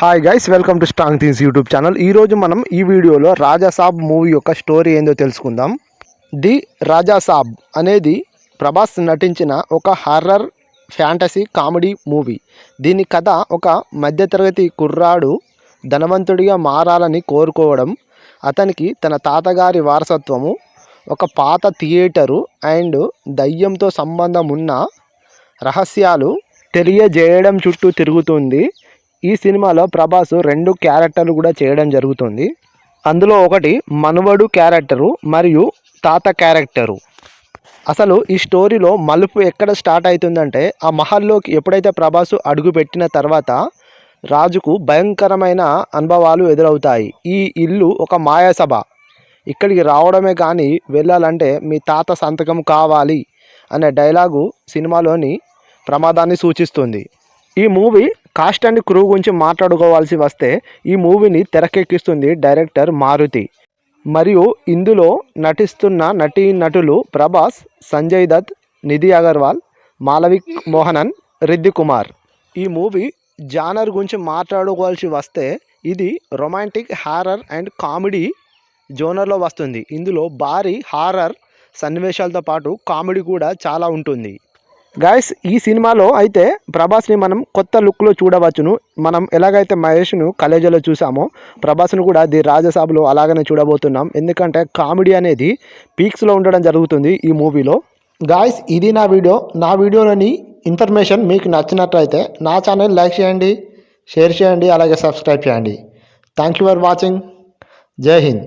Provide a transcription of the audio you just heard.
Hi guys, welcome to strong things YouTube channel. ఈరోజు మనం ఈ వీడియోలో రాజాసాబ్ మూవీ యొక్క స్టోరీ ఏందో తెలుసుకుందాం. ది రాజాసాబ్ అనేది ప్రభాస్ నటించిన ఒక హర్రర్ ఫ్యాంటసీ కామెడీ మూవీ. దీని కథ ఒక మధ్యతరగతి కుర్రాడు ధనవంతుడిగా మారాలని కోరుకోవడం, అతనికి తన తాతగారి వారసత్వము, ఒక పాత థియేటరు అండ్ దయ్యంతో సంబంధం ఉన్న రహస్యాలు తెలియజేయడం చుట్టూ తిరుగుతుంది. ఈ సినిమాలో ప్రభాస్ 2 క్యారెక్టర్లు కూడా చేయడం జరుగుతుంది. అందులో ఒకటి మనవడు క్యారెక్టరు మరియు తాత క్యారెక్టరు. అసలు ఈ స్టోరీలో మలుపు ఎక్కడ స్టార్ట్ అవుతుందంటే, ఆ మహల్లోకి ఎప్పుడైతే ప్రభాస్ అడుగు పెట్టిన తర్వాత రాజుకు భయంకరమైన అనుభవాలు ఎదురవుతాయి. ఈ ఇల్లు ఒక మాయాసభ, ఇక్కడికి రావడమే కానీ వెళ్ళాలంటే మీ తాత సంతకం కావాలి అనే డైలాగు సినిమాలోని ప్రమాదాన్ని సూచిస్తుంది. ఈ మూవీ కాస్ట్ అండ్ క్రూ గురించి మాట్లాడుకోవాల్సి వస్తే, ఈ మూవీని తెరకెక్కిస్తుంది డైరెక్టర్ మారుతి. మరియు ఇందులో నటిస్తున్న నటీనటులు ప్రభాస్, సంజయ్ దత్, నిధి అగర్వాల్, మాలవిక్ మోహనన్, రిద్ది కుమార్. ఈ మూవీ జానర్ గురించి మాట్లాడుకోవాల్సి వస్తే, ఇది రొమాంటిక్, హారర్ అండ్ కామెడీ జోనర్లో వస్తుంది. ఇందులో భారీ హారర్ సన్నివేశాలతో పాటు కామెడీ కూడా చాలా ఉంటుంది. గాయస్, ఈ సినిమాలో అయితే ప్రభాస్ని మనం కొత్త లుక్లో చూడవచ్చును. మనం ఎలాగైతే మహేష్ను కలేజాలో చూసామో, ప్రభాస్ను కూడా ది రాజసాబ్లో అలాగనే చూడబోతున్నాం. ఎందుకంటే కామెడీ అనేది పీక్స్లో ఉండడం జరుగుతుంది ఈ మూవీలో. గాయస్, ఇది నా వీడియో. నా వీడియోలోని ఇన్ఫర్మేషన్ మీకు నచ్చినట్లయితే నా ఛానల్ లైక్ చేయండి, షేర్ చేయండి, అలాగే సబ్స్క్రైబ్ చేయండి. Thank you for watching. జై హింద్.